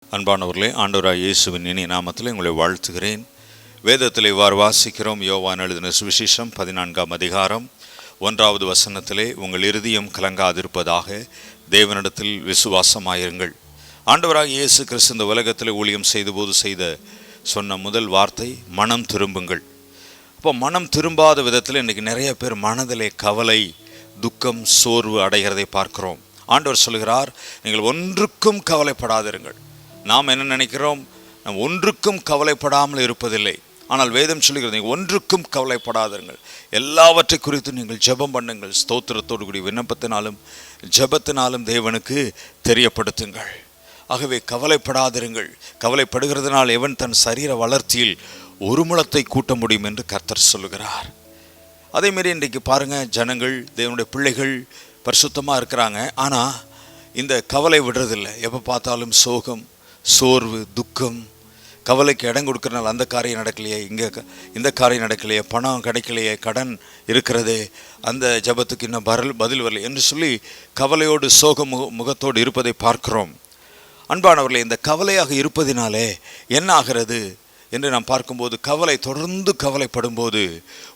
அன்பானவர்களே, ஆண்டவராகிய இயேசுவின் இனிய நாமத்தில் உங்களை வாழ்த்துகிறேன். வேதத்தில் இவ்வாறு வாசிக்கிறோம். யோவான் எழுதின சுவிசேஷம் 14ஆம் அதிகாரம் 1வது வசனத்திலே, உங்கள் இருதயம் கலங்காதிருப்பதாக தேவனிடத்தில் விசுவாசமாயிருங்கள். ஆண்டவராகிய இயேசு கிறிஸ்து இந்த உலகத்தில் ஊழியம் செய்தபோது சொன்ன முதல் வார்த்தை மனம் திரும்புங்கள். அப்போ மனம் திரும்பாத விதத்தில் இன்றைக்கி நிறைய பேர் மனதிலே கவலை, துக்கம், சோர்வு அடைகிறதை பார்க்கிறோம். ஆண்டவர் சொல்கிறார், நீங்கள் ஒன்றுக்கும் கவலைப்படாதிருங்கள். நாம் என்ன நினைக்கிறோம்? நாம் ஒன்றுக்கும் கவலைப்படாமல் இருப்பதில்லை. ஆனால் வேதம் சொல்கிறது, நீங்கள் ஒன்றுக்கும் கவலைப்படாதிருங்கள், எல்லாவற்றை குறித்து நீங்கள் ஜெபம் பண்ணுங்கள், ஸ்தோத்திரத்தோடு கூடிய விண்ணப்பத்தினாலும் ஜெபத்தினாலும் தேவனுக்கு தெரியப்படுத்துங்கள். ஆகவே கவலைப்படாதிருங்கள். கவலைப்படுகிறதுனால் எவன் தன் சரீர வளர்ச்சியில் ஒரு முழத்தை கூட்ட முடியும் என்று கர்த்தர் சொல்லுகிறார். அதேமாரி இன்றைக்கு பாருங்கள், ஜனங்கள், தேவனுடைய பிள்ளைகள் பரிசுத்தமாக இருக்கிறாங்க. ஆனால் இந்த கவலை விடுறதில்லை. எப்போ பார்த்தாலும் சோகம், சோர்வு, துக்கம், கவலைக்கு இடம் கொடுக்கறனால அந்த காரியம் நடக்கலையே, இந்த காரியம் நடக்கலையே, பணம் கிடைக்கலையே, கடன் இருக்கிறதே, அந்த ஜபத்துக்கு இன்னும் பதில் வரலை என்று சொல்லி கவலையோடு சோக முகத்தோடு இருப்பதை பார்க்கிறோம். அன்பானவர்களே, இந்த கவலையாக இருப்பதினாலே என்ன ஆகிறது என்று நாம் பார்க்கும்போது, கவலை தொடர்ந்து கவலைப்படும்போது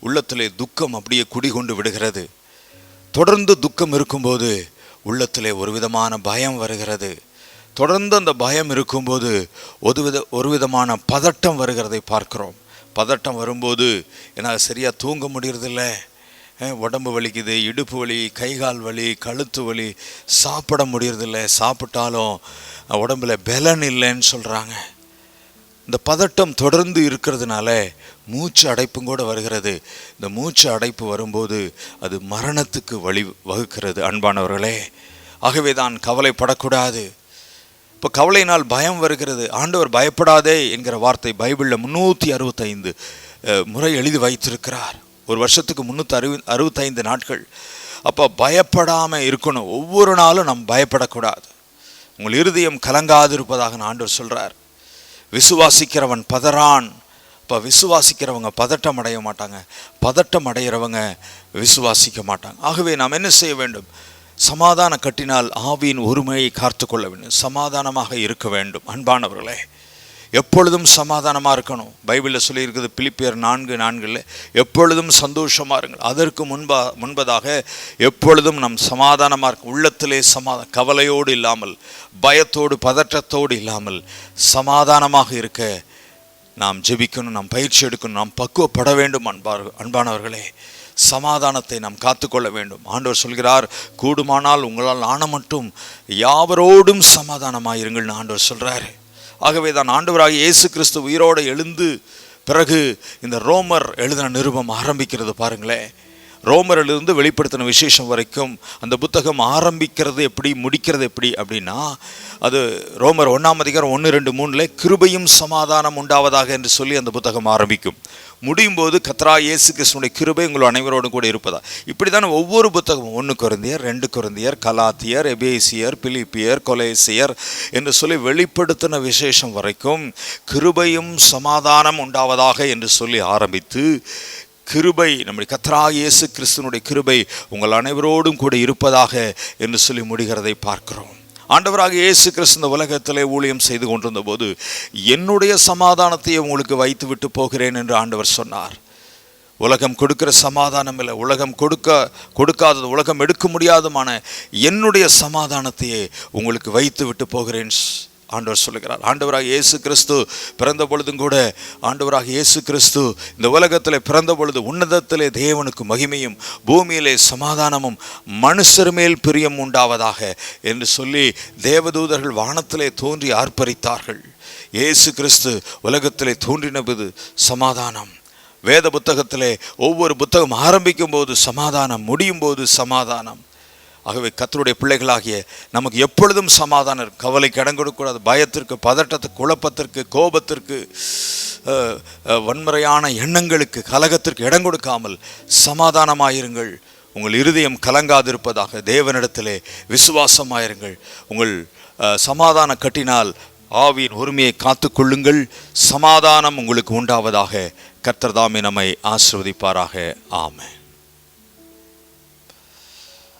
உள்ளத்திலே துக்கம் அப்படியே குடிகொண்டு விடுகிறது. தொடர்ந்து துக்கம் இருக்கும்போது உள்ளத்திலே ஒரு விதமான பயம் வருகிறது. தொடர்ந்து அந்த பயம் இருக்கும்போது ஒரு விதமான பதட்டம் வருகிறதை பார்க்கிறோம். பதட்டம் வரும்போது என்னால் சரியாக தூங்க முடியறதில்லை, உடம்பு வலிக்குது, இடுப்பு வலி, கைகால் வலி, கழுத்து வலி, சாப்பிட முடியறதில்லை, சாப்பிட்டாலும் உடம்பில் பலன் இல்லைன்னு சொல்கிறாங்க. இந்த பதட்டம் தொடர்ந்து இருக்கிறதுனால மூச்சு அடைப்பும் கூட வருகிறது. இந்த மூச்சு அடைப்பு வரும்போது அது மரணத்துக்கு வழி வகுக்கிறது. அன்பானவர்களே, ஆகவே தான் கவலைப்படக்கூடாது. இப்போ கவலையினால் பயம் வருகிறது. ஆண்டவர் பயப்படாதே என்கிற வார்த்தை பைபிளில் 365 முறை எழுதி வைத்திருக்கிறார். ஒரு வருஷத்துக்கு 365 நாட்கள். அப்போ பயப்படாமல் இருக்கணும். ஒவ்வொரு நாளும் நாம் பயப்படக்கூடாது. உங்கள் இருதயம் கலங்காதிருப்பதாக ஆண்டவர் சொல்கிறார். விசுவாசிக்கிறவன் பதறான். இப்போ விசுவாசிக்கிறவங்க பதட்டம் அடைய மாட்டாங்க, பதட்டம் அடைகிறவங்க விசுவாசிக்க மாட்டாங்க. ஆகவே நாம் என்ன செய்ய வேண்டும்? சமாதான கட்டினால் ஆவியின் ஒருமையை காத்து கொள்ள வேண்டும், சமாதானமாக இருக்க வேண்டும். அன்பானவர்களே, எப்பொழுதும் சமாதானமாக இருக்கணும். பைபிளில் சொல்லியிருக்குது, பிலிப்பியர் 4:4 எப்பொழுதும் சந்தோஷமாக இருங்கள். அதற்கு முன்பதாக எப்பொழுதும் நம் சமாதானமாக இருக்கும். உள்ளத்திலே கவலையோடு இல்லாமல், பயத்தோடு, பதற்றத்தோடு இல்லாமல் சமாதானமாக இருக்க நாம் ஜெபிக்கணும், நாம் பயிற்சி எடுக்கணும், நாம் பக்குவப்பட வேண்டும். அன்பானவர்களே, சமாதானத்தை நாம் காத்துக்கொள்ள வேண்டும். ஆண்டவர் சொல்கிறார், கூடுமானால் உங்களால் ஆன மட்டும் யாவரோடும் சமாதானமாயிருங்கள்னு ஆண்டவர் சொல்கிறாரு. ஆகவே தான் ஆண்டவராகிய இயேசு கிறிஸ்து உயிரோடு எழுந்து பிறகு இந்த ரோமர் எழுதின நிருபம் ஆரம்பிக்கிறது. பாருங்களேன், ரோமரிலிருந்து வெளிப்படுத்தின விசேஷம் வரைக்கும் அந்த புத்தகம் ஆரம்பிக்கிறது எப்படி, முடிக்கிறது எப்படி அப்படின்னா, அது ரோமர் 1ஆம் அதிகாரம் 1, 2, 3 கிருபையும் சமாதானம் உண்டாவதாக என்று சொல்லி அந்த புத்தகம் ஆரம்பிக்கும். முடியும் போது கர்த்தராகிய இயேசு கிறிஸ்துவினுடைய கிருபை உங்கள் அனைவரோடும் கூட இருப்பதா. இப்படி தானே ஒவ்வொரு புத்தகமும் 1 கொரிந்தியர், 2 கொரிந்தியர், கலாத்தியர், எபேசியர், பிலிப்பியர், கொலேசியர் என்று சொல்லி வெளிப்படுத்தின விசேஷம் வரைக்கும் கிருபையும் சமாதானம் உண்டாவதாக என்று சொல்லி ஆரம்பித்து, கிருபை, நம்முடைய கர்த்தராகிய இயேசு கிறிஸ்துவினுடைய கிருபை உங்கள் அனைவரோடும் கூட இருப்பதாக என்று சொல்லி முடிகிறதை பார்க்கிறோம். ஆண்டவராகிய இயேசு கிறிஸ்து இந்த உலகத்திலே ஊழியம் செய்து கொண்டிருந்த போது, என்னுடைய சமாதானத்தை உங்களுக்கு வைத்து விட்டு போகிறேன் என்று ஆண்டவர் சொன்னார். உலகம் கொடுக்கிற சமாதானம் இல்லை, உலகம் கொடுக்காதது, உலகம் எடுக்க முடியாதமான என்னுடைய சமாதானத்தையே உங்களுக்கு வைத்து விட்டு போகிறேன் ஆண்டவர் சொல்லுகிறார். ஆண்டவராக இயேசு கிறிஸ்து பிறந்த பொழுதும் கூட, ஆண்டவராக இயேசு கிறிஸ்து இந்த உலகத்தில் பிறந்த பொழுது உன்னதத்திலே தேவனுக்கு மகிமையும் பூமியிலே சமாதானமும் மனுஷர் மேல் பிரியம் உண்டாவதாக என்று சொல்லி தேவதூதர்கள் வானத்திலே தோன்றி ஆர்ப்பரித்தார்கள். இயேசு கிறிஸ்து உலகத்திலே தோன்றினபோது சமாதானம். வேத புத்தகத்திலே ஒவ்வொரு புத்தகம் ஆரம்பிக்கும் போது சமாதானம், முடியும் போது சமாதானம். ஆகவே கர்த்தருடைய பிள்ளைகளாகிய நமக்கு எப்பொழுதும் சமாதானம், கவலைக்கு இடம் கொடுக்கக்கூடாது. பயத்திற்கு, பதட்டத்துக்கு, குழப்பத்திற்கு, கோபத்திற்கு, வன்முறையான எண்ணங்களுக்கு, கலகத்திற்கு இடம் கொடுக்காமல் சமாதானமாயிருங்கள். உங்கள் இருதயம் கலங்காதிருப்பதாக தேவனிடத்திலே விசுவாசமாயிருங்கள். உங்கள் சமாதான கட்டினால் ஆவியின் ஒருமையை காத்து கொள்ளுங்கள். சமாதானம் உங்களுக்கு உண்டாவதாக. கர்த்தர் தாமே நம்மை ஆசீர்வதிப்பாராக. ஆமென்.